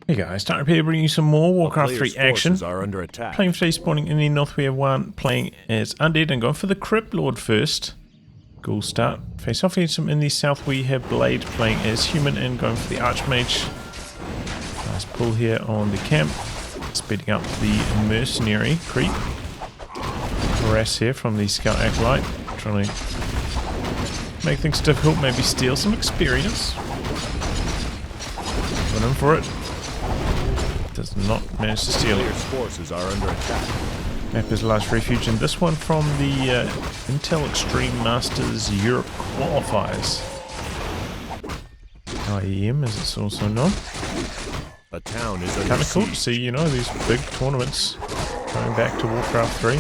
Hey guys, Start Repair bringing you some more Warcraft 3 action. Are under attack. Playing for today, spawning in the north, we have one playing as Undead and going for the Crypt Lord first. Ghoul start. Face off against him in the south, we have Blade playing as Human and going for the Archmage. Nice pull here on the camp. Speeding up the Mercenary creep. Harass here from the Scout Acolyte. Trying to make things difficult, maybe steal some experience. Put him for it. Does not manage to steal it. Forces are under attack. Map is Last Refuge, and this one from the Intel Extreme Masters Europe Qualifiers. IEM, as it's also known. A town is under Kind of cool to siege. see, you know, these big tournaments going back to Warcraft 3.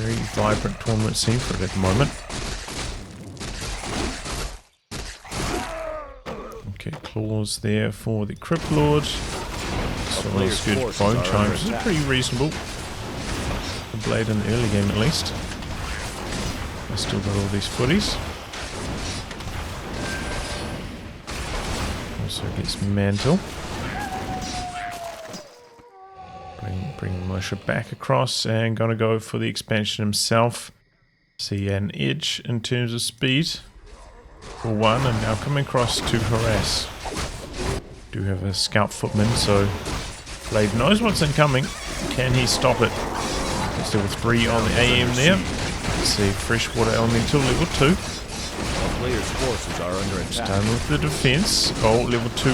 Very vibrant tournament scene for it at the moment. Okay, claws there for the Crypt Lord. So that's good. Bone chimes is pretty reasonable. The Blade in the early game at least. I still got all these footies. Also gets Mantle. Bring Moshe back across and gonna go for the expansion himself. See an edge in terms of speed. For one, and now coming across to harass. Do have a scout footman, so Blade knows what's incoming. Can he stop it? It's level 3 on the AM there. Let's see, Freshwater Elemental level 2. A player's forces are under attack. Done with the defense. Oh, level 2.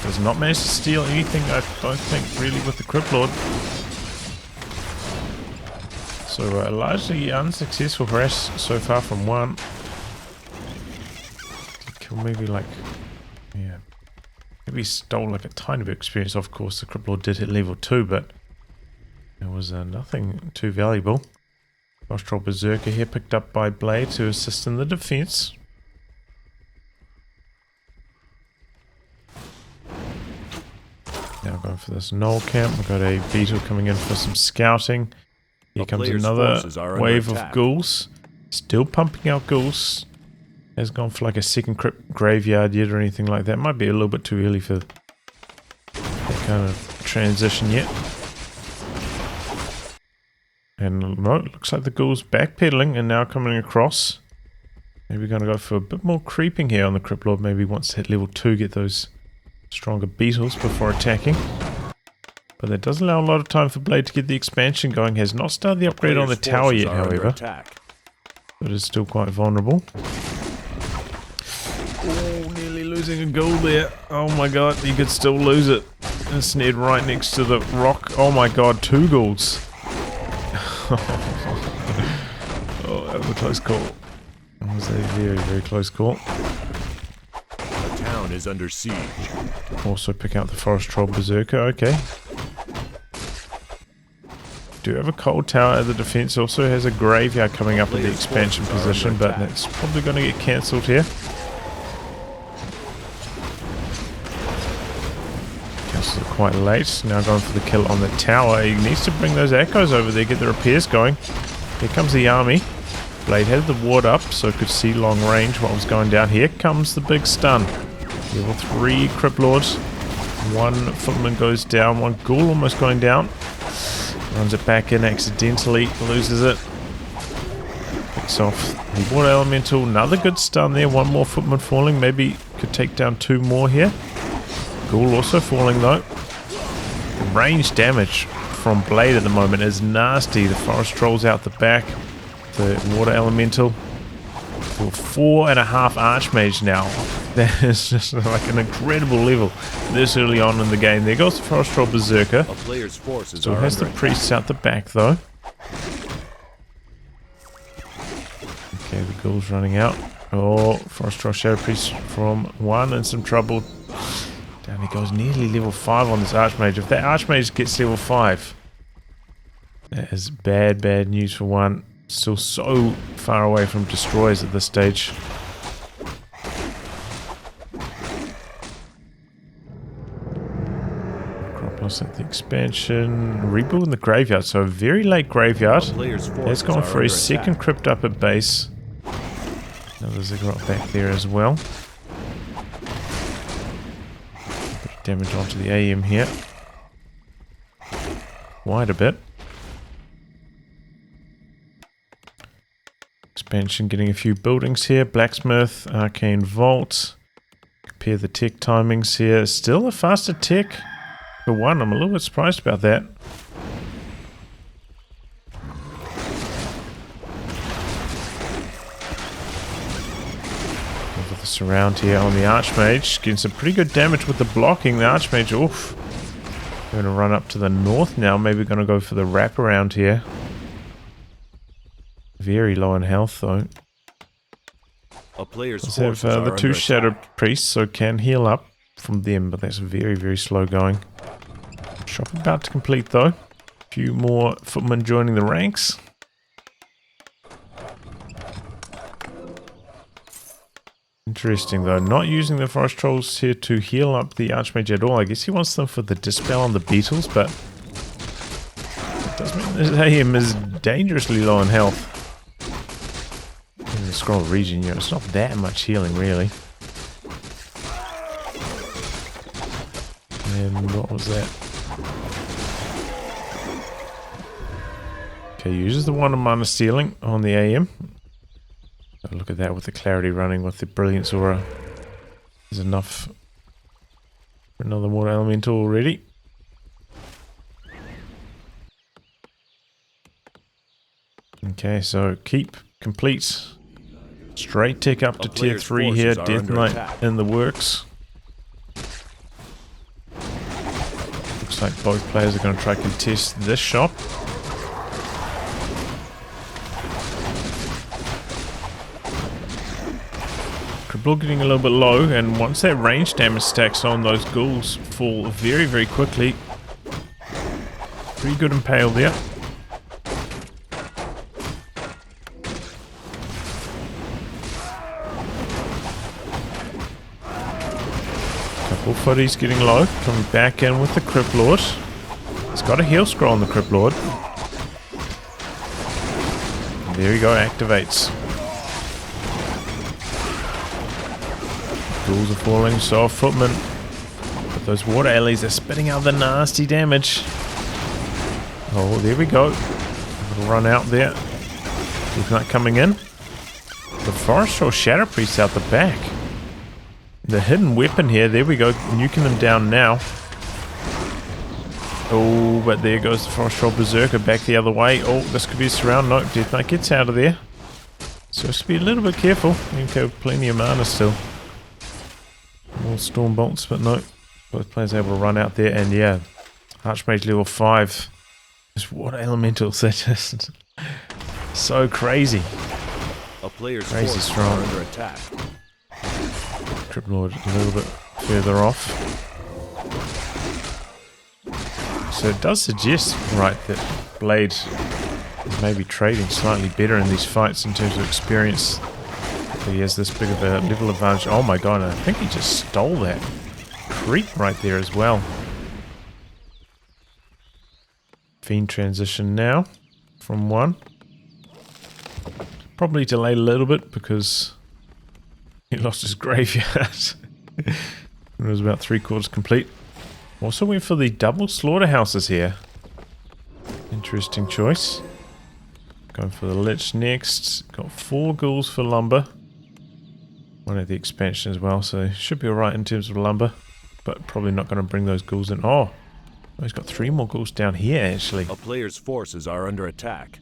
Does not manage to steal anything, I don't think, really, with the Crypt Lord. So largely unsuccessful harass so far from one. Kill maybe like, yeah, maybe stole like a tiny bit of experience. Of course, the Crypt Lord did hit level 2, but it was nothing too valuable. Frost Troll Berserker here picked up by Blade to assist in the defense. Now going for this Knoll camp. We've got a Beetle coming in for some scouting. Here comes another wave of ghouls. Still pumping out ghouls. Hasn't gone for like a second crypt graveyard yet or anything like that. Might be a little bit too early for that kind of transition yet. And no, it looks like the ghoul's backpedaling and now coming across. Maybe we're going to go for a bit more creeping here on the Crypt Lord. Maybe once to hit level 2, get those stronger beetles before attacking. But that does allow a lot of time for Blade to get the expansion going. Has not started the upgrade on the tower yet, however. But is still quite vulnerable. Oh, nearly losing a ghoul there. Oh my god, he could still lose it. And snared right next to the rock. Oh my god, 2 ghouls. Oh, that was a close call. That was a very, very close call. The town is under siege. Also pick out the Forest Troll Berserker, okay. Do have a cold tower at the defense, also has a graveyard coming up in the expansion position, but that's probably going to get cancelled here. Cancels it quite late, now going for the kill on the tower. He needs to bring those echoes over there, get the repairs going. Here comes the army. Blade had the ward up, so could see long range what was going down. Here comes the big stun. Level 3 Crypt Lords. 1 footman goes down, 1 ghoul almost going down. Runs it back in accidentally, loses it. Picks off the water elemental. Another good stun there, 1 more footman falling. Maybe could take down 2 more here. Ghoul also falling though. The range damage from Blade at the moment is nasty. The Forest Troll's out the back. The water elemental. 4.5 Archmage now. That is just like an incredible level this early on in the game. There goes the Forest Troll Berserker. A player's forces Still has the priests out the back though. Okay, the ghoul's running out. Oh, Forest Troll Shadow Priest from 1 in some trouble. Down he goes, nearly level 5 on this Archmage. If that Archmage gets level 5, that is bad, bad news for 1. Still so far away from destroyers at this stage. Acropolis at the expansion. Rebuild in the graveyard, so a very late graveyard. Has gone for his second crypt up at base. Another Ziggurat back there as well. damage onto the AM here. Wide a bit. Expansion getting a few buildings here. Blacksmith, Arcane Vault. Compare the tech timings here. Still a faster tech for one. I'm a little bit surprised about that. Over the surround here on the Archmage. Getting some pretty good damage with the blocking. The Archmage, oof. Going to run up to the north now. Maybe going to go for the wraparound here. Very low in health though. A player's Let's have forces are the two under Shadow attack. Priests, so can heal up from them, but that's very, very slow going. Shop about to complete though. A few more footmen joining the ranks. Interesting though, not using the Forest Trolls here to heal up the Archmage at all. I guess he wants them for the Dispel on the Beetles, but it does mean this AM is dangerously low in health. In the Scroll region, you know, it's not that much healing really. And what was that? Okay, uses the Wand of Mana Stealing on the AM. So look at that with the clarity running with the Brilliance Aura. There's enough for another Water Elemental already. Okay, so keep complete. Straight tick up to tier 3 here. Death Knight in the works. Looks like both players are going to try to contest this shop. Cripple getting a little bit low, and once that range damage stacks on, those ghouls fall very, very quickly. Pretty good impale there. Couple footies getting low, coming back in with the Crypt Lord. He's got a heal scroll on the Crypt Lord. And there we go, activates. Ghouls are falling, so footmen. But those water alleys are spitting out the nasty damage. Oh, there we go. It'll run out there. He's not coming in. The Forest Troll Shadow Priest out the back. The hidden weapon here, there we go, nuking them down now. Oh, but there goes the Forest Troll Berserker back the other way. Oh, this could be a surround. Nope, Death Knight gets out of there. So just be a little bit careful. You can have plenty of mana still. More Storm Bolts, but no. Both players able to run out there, and yeah, Archmage level 5. Just water elementals, they're just so crazy. A player's Crazy forces strong. are under attack. Crypt Lord a little bit further off. So it does suggest, right, that Blade is maybe trading slightly better in these fights in terms of experience. He has this big of a level advantage. Oh my god, I think he just stole that creep right there as well. Fiend transition now from 1. Probably delayed a little bit because he lost his graveyard. It was about 3/4 complete. Also went for the double slaughterhouses here. Interesting choice. Going for the Lich next. Got 4 ghouls for lumber. One at the expansion as well, so should be alright in terms of lumber. But probably not going to bring those ghouls in. Oh, he's got 3 more ghouls down here actually. A player's forces are under attack.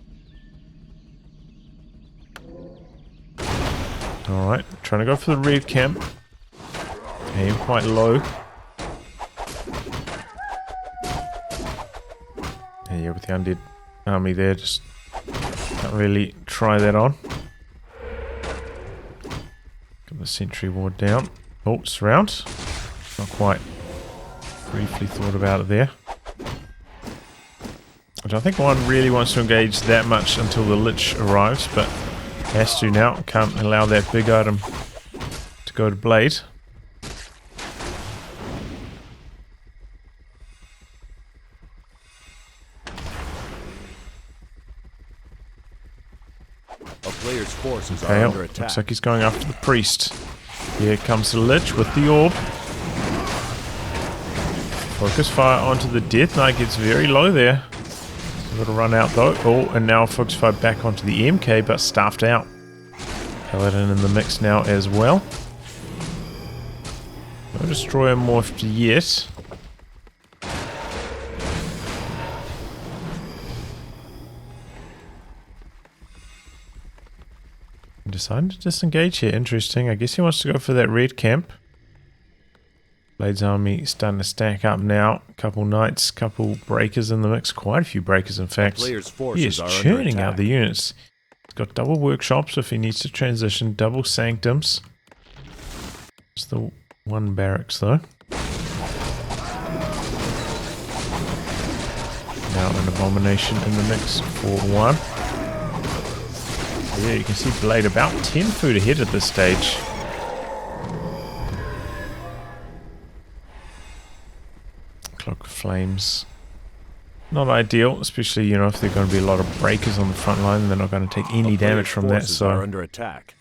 Alright, trying to go for the red camp. Aim quite low. Yeah, with the undead army there, just can't really try that on. Got the sentry ward down. Oh, surround. Not quite. Briefly thought about it there. I don't think one really wants to engage that much until the Lich arrives, but has to now. Can't allow that big item to go to Blade. A player's forces are Okay, under looks attack. like he's going after the priest. Here comes the Lich with the orb. Focus fire onto the Death Knight, gets very low there. A little run out though. Oh, and now focus fire back onto the MK, but staffed out. Paladin in the mix now as well. No destroyer morphed yet. Decided to disengage here. Interesting. I guess he wants to go for that red camp. Blade's army starting to stack up now. Couple knights, couple breakers in the mix. Quite a few breakers, in fact. He is churning out the units. He's got double workshops if he needs to transition. Double sanctums. Just the one barracks, though. Now an abomination in the mix for one. Yeah, you can see Blade about 10 foot ahead at this stage. Cloak of Flames. Not ideal, especially, you know, if there are going to be a lot of breakers on the front line, they're not going to take any damage from that, so... Are under attack.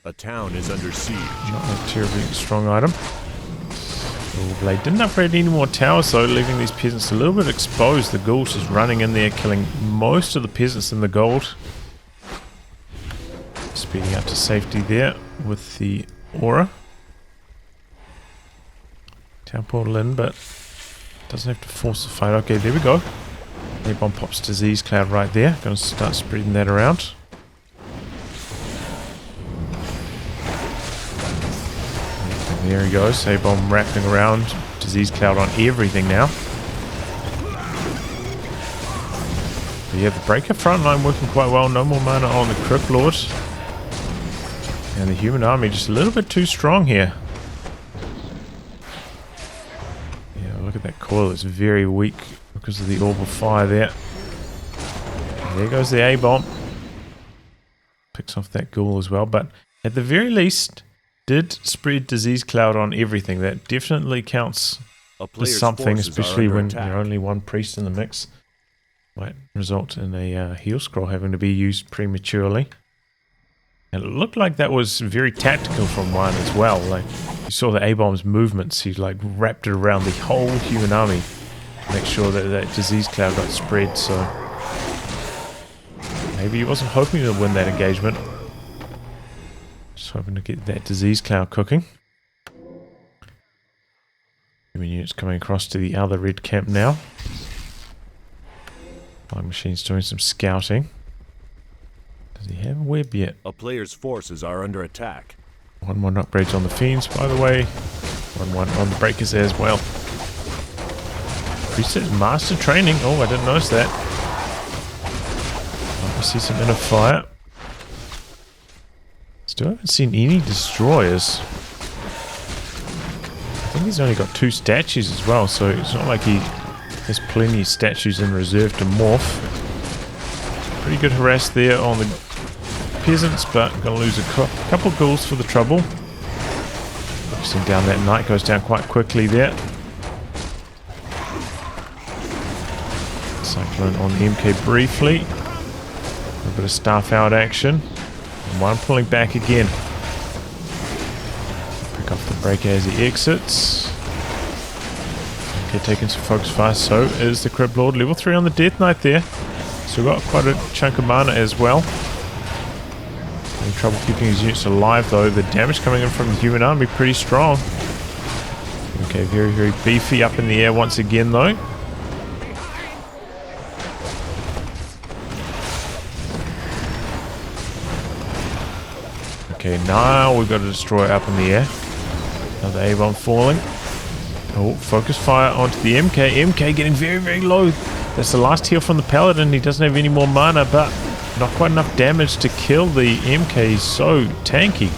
A town is under siege. Not a terribly strong item. Oh, Blade didn't upgrade any more towers, though, leaving these peasants a little bit exposed. The ghouls just running in there, killing most of the peasants in the gold. Speeding up to safety there with the aura. Town portal in, but doesn't have to force the fight. Okay, there we go. A-bomb pops Disease Cloud right there. Gonna start spreading that around. And there he goes. A-bomb wrapping around. Disease Cloud on everything now. But yeah, the Breaker frontline working quite well. No more mana on the Crypt Lord. And the human army just a little bit too strong here. Yeah, look at that coil. It's very weak because of the orb of fire there. And there goes the A-bomb. Picks off that ghoul as well. But at the very least, did spread Disease Cloud on everything. That definitely counts for something, especially when you're only one priest in the mix. Might result in a heal scroll having to be used prematurely. And it looked like that was very tactical from one as well. Like, you saw the A-bomb's movements. He like wrapped it around the whole human army to make sure that that Disease Cloud got spread. So maybe he wasn't hoping to win that engagement. Just hoping to get that Disease Cloud cooking. Human units coming across to the other red camp now. Flying Machine's doing some scouting. Does he have a web yet? A player's forces are under attack. 1-1 upgrades on the Fiends, by the way. 1-1 on the Breakers as well. Preset Master Training. Oh, I didn't notice that. I see some inner fire. Still haven't seen any destroyers. I think he's only got 2 statues as well, so it's not like he has plenty of statues in reserve to morph. Pretty good harass there on the peasants, but gonna lose a couple ghouls for the trouble. Focusing down that knight, goes down quite quickly there. Cyclone on the MK briefly. A bit of staff out action. And one pulling back again. Pick off the breaker as he exits. Okay, taking some focus fire. So is the Crypt Lord. Level 3 on the Death Knight there. So got quite a chunk of mana as well. Having trouble keeping his units alive though. The damage coming in from the human army pretty strong. Okay, very, very beefy up in the air once again though. Okay, now we've got a destroyer up in the air. Another A-bomb falling. Oh, focus fire onto the MK. MK getting very, very low. That's the last heal from the Paladin. He doesn't have any more mana, but not quite enough damage to kill the MK. He's so tanky.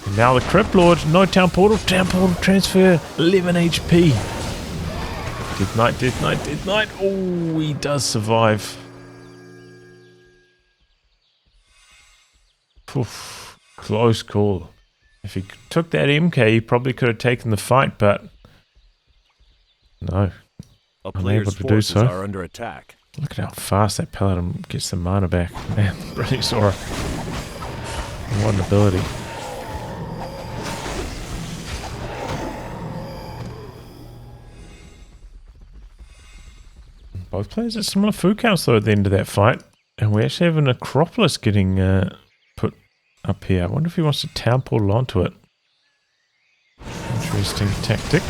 And now the Crypt Lord. No town portal. Town portal transfer. 11 HP. Death Knight, Death Knight, Death Knight. Oh, he does survive. Oof, close call. If he took that MK, he probably could have taken the fight, but no. Unable to do so. Are under attack. Look at how fast that Paladin gets the mana back. Man, Brilliant Aura. What an ability. Both players at similar food counts though at the end of that fight. And we actually have an Acropolis getting put up here. I wonder if he wants to town portal onto it. Interesting tactic.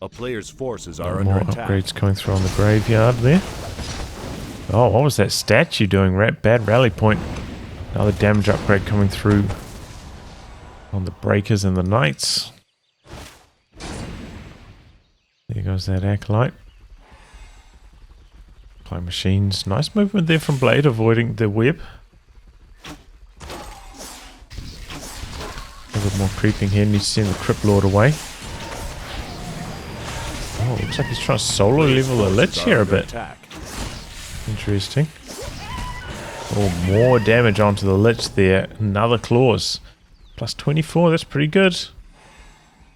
A player's forces are under more attack. Upgrades coming through on the graveyard there. Oh, what was that statue doing? Bad rally point. Another damage upgrade coming through on the breakers and the knights. There goes that acolyte. Play machines. Nice movement there from Blade, avoiding the web. A bit more creeping here. Needs to send the Crypt Lord away. Oh, looks like he's trying to solo level the Lich here a bit. Interesting. Oh, more damage onto the Lich there. Another claws. Plus 24, that's pretty good.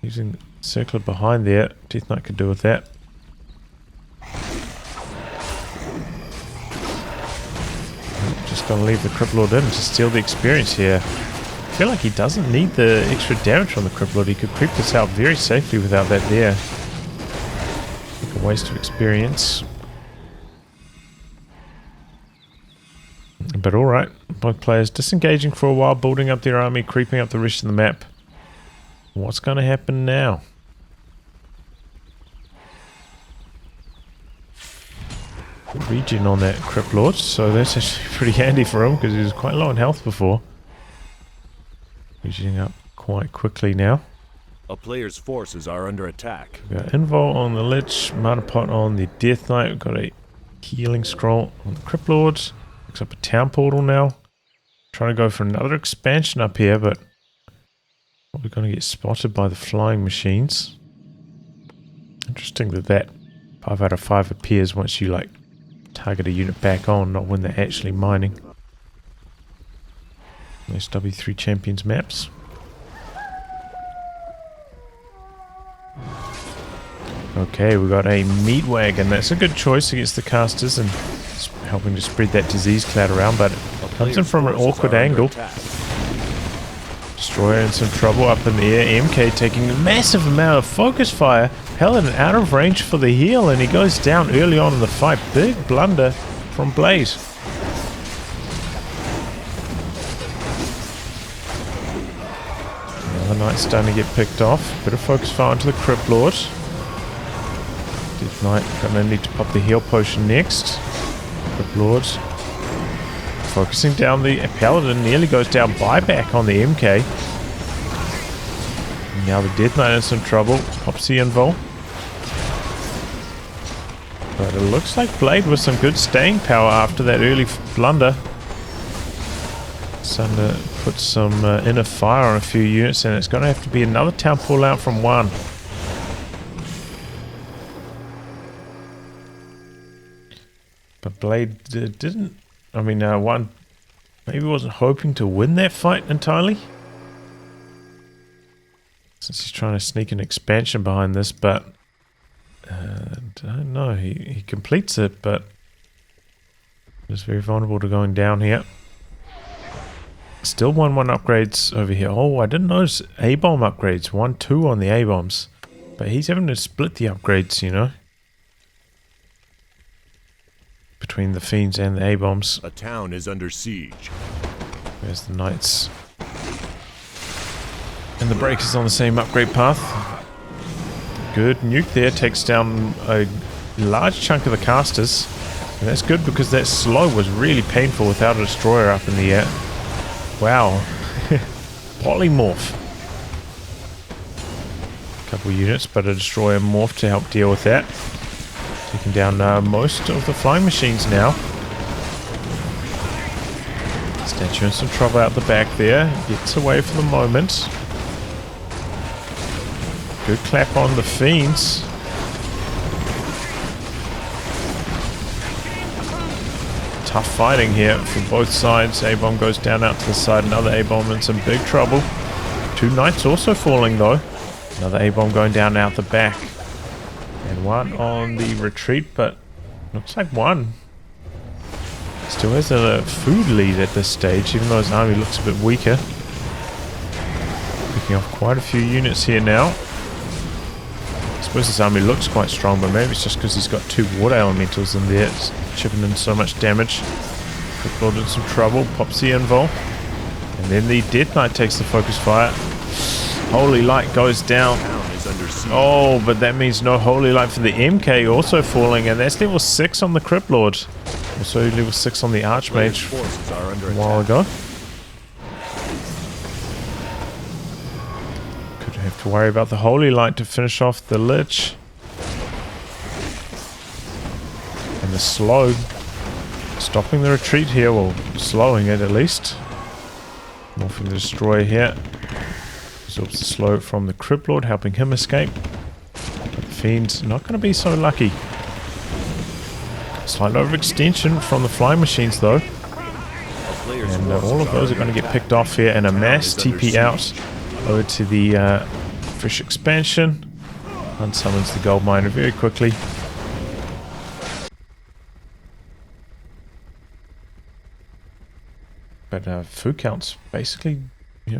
Using circlet behind there. Death Knight could do with that. Just gonna leave the Crypt Lord in to steal the experience here. I feel like he doesn't need the extra damage from the Crypt Lord. He could creep this out very safely without that there. A waste of experience. But alright, both players disengaging for a while, building up their army, creeping up the rest of the map. What's going to happen now? Regen on that Crypt Lord, so that's actually pretty handy for him because he was quite low in health before. Regening up quite quickly now. A player's forces are under attack. We've got Invul on the Lich, Mana Pot on the Death Knight. We've got a healing scroll on the Crypt Lord. Looks up a town portal now. Trying to go for another expansion up here, but probably going to get spotted by the flying machines. Interesting that 5 out of 5 appears once you like target a unit back on, not when they're actually mining. Nice W3 Champions maps. Okay, we got a meat wagon. That's a good choice against the casters and helping to spread that disease cloud around, but it comes in from an awkward angle. Destroyer in some trouble up in the air. MK taking a massive amount of focus fire. Paladin out of range for the heal, and he goes down early on in the fight. Big blunder from Blaze. Another Knight's starting to get picked off. Bit of focus fire onto the Crypt Lord. Death Knight gonna need to pop the heal potion next. Crypt Lord focusing down the Paladin, nearly goes down buyback on the MK. Now the Death Knight in some trouble. Pops the Invul. But it looks like Blade with some good staying power after that early blunder. Starting to put some inner fire on a few units, and it's going to have to be another town pull out from one. But Blade didn't. I mean, one maybe wasn't hoping to win that fight entirely, since he's trying to sneak an expansion behind this, but I don't know, he completes it, but is very vulnerable to going down here. Still 1-1 upgrades over here. Oh, I didn't notice A-bomb upgrades. 1-2 on the A-bombs, but he's having to split the upgrades, you know, between the Fiends and the A-bombs. A town is under siege. There's the Knights. And the Breakers on the same upgrade path. Good nuke there, takes down a large chunk of the casters. And that's good because that slow was really painful without a destroyer up in the air. Wow. Polymorph. Couple units, but a destroyer morph to help deal with that. Taking down most of the flying machines now. Statue in some trouble out the back there. Gets away for the moment. Good clap on the Fiends. Tough fighting here from both sides. A-bomb goes down out to the side. Another A-bomb in some big trouble. 2 Knights also falling though. Another A-bomb going down out the back. And one on the retreat, but looks like one still has a food lead at this stage, even though his army looks a bit weaker. Picking off quite a few units here now. I suppose this army looks quite strong, but maybe it's just because he's got 2 water elementals in there. It's chipping in so much damage. Crypt in some trouble. Pops the invul. And then the Death Knight takes the focus fire. Holy Light goes down. Oh, but that means no Holy Light for the MK also falling, and that's level 6 on the Crypt Lord. Also level 6 on the Archmage a while ago. Could have to worry about the Holy Light to finish off the Lich. And the slow. Stopping the retreat here, well, slowing it at least. Morphing the Destroyer here. Absorbs the slow from the Crypt Lord, helping him escape. But the Fiend's not going to be so lucky. Slight overextension from the flying machines though. And all of those are going to get picked off here, and a mass TP out over to the fresh expansion. Unsummons the gold miner very quickly. But food counts basically,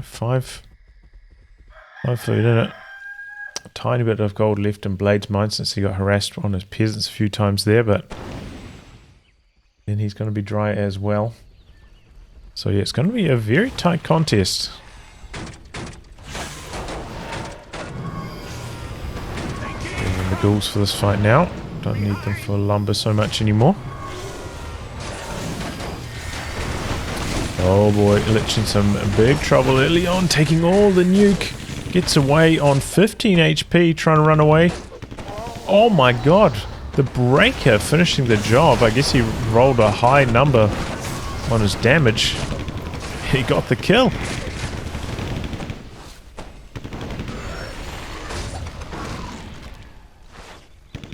5 food in it. A tiny bit of gold left in Blade's mine since he got harassed on his peasants a few times there, but then he's going to be dry as well. So yeah, it's going to be a very tight contest. Bringing the ghouls for this fight now. Don't need them for lumber so much anymore. Oh boy, Lich in some big trouble early on, taking all the nuke. Gets away on 15 HP, trying to run away. Oh my god, the Breaker finishing the job. I guess he rolled a high number on his damage. He got the kill.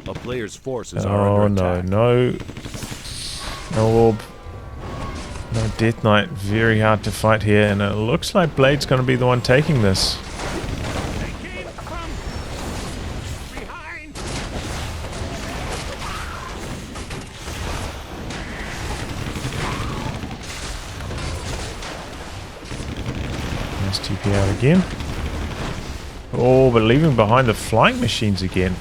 A player's forces are under attack. No orb. No Death Knight, very hard to fight here, and it looks like Blade's going to be the one taking this. Nice TP out again. Oh, but leaving behind the flying machines again.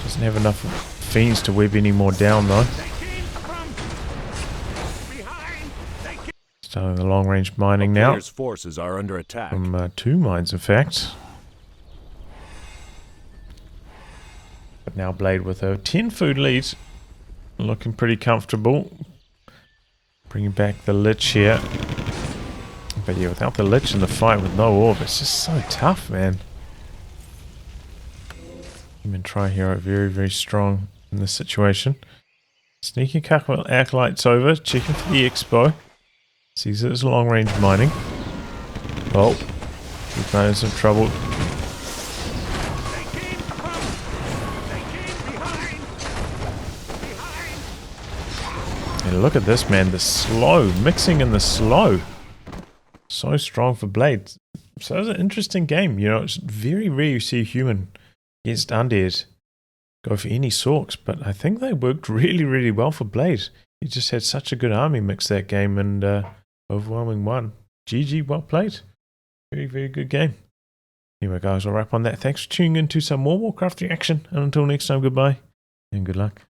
Doesn't have enough fiends to web any more down though. Starting the long range mining now. Player's forces are under attack. From 2 mines, in fact. But now Blade with a 10 food lead. Looking pretty comfortable. Bringing back the Lich here. But yeah, without the Lich in the fight with no orb, it's just so tough, man. Human Tri-Hero very, very strong in this situation. Sneaking a couple of acolytes over, checking for the expo. Sees it as long range mining. Oh, he's in some trouble. And look at this, man, the slow, mixing in the slow. So strong for Blade. So it's an interesting game, it's very rare you see a human against undead go for any sorks, but I think they worked really, really well for Blade. He just had such a good army mix that game, and overwhelming one. GG, well played. Very, very good game. Anyway, guys, I'll wrap on that. Thanks for tuning in to some more Warcraft reaction. And until next time, goodbye and good luck.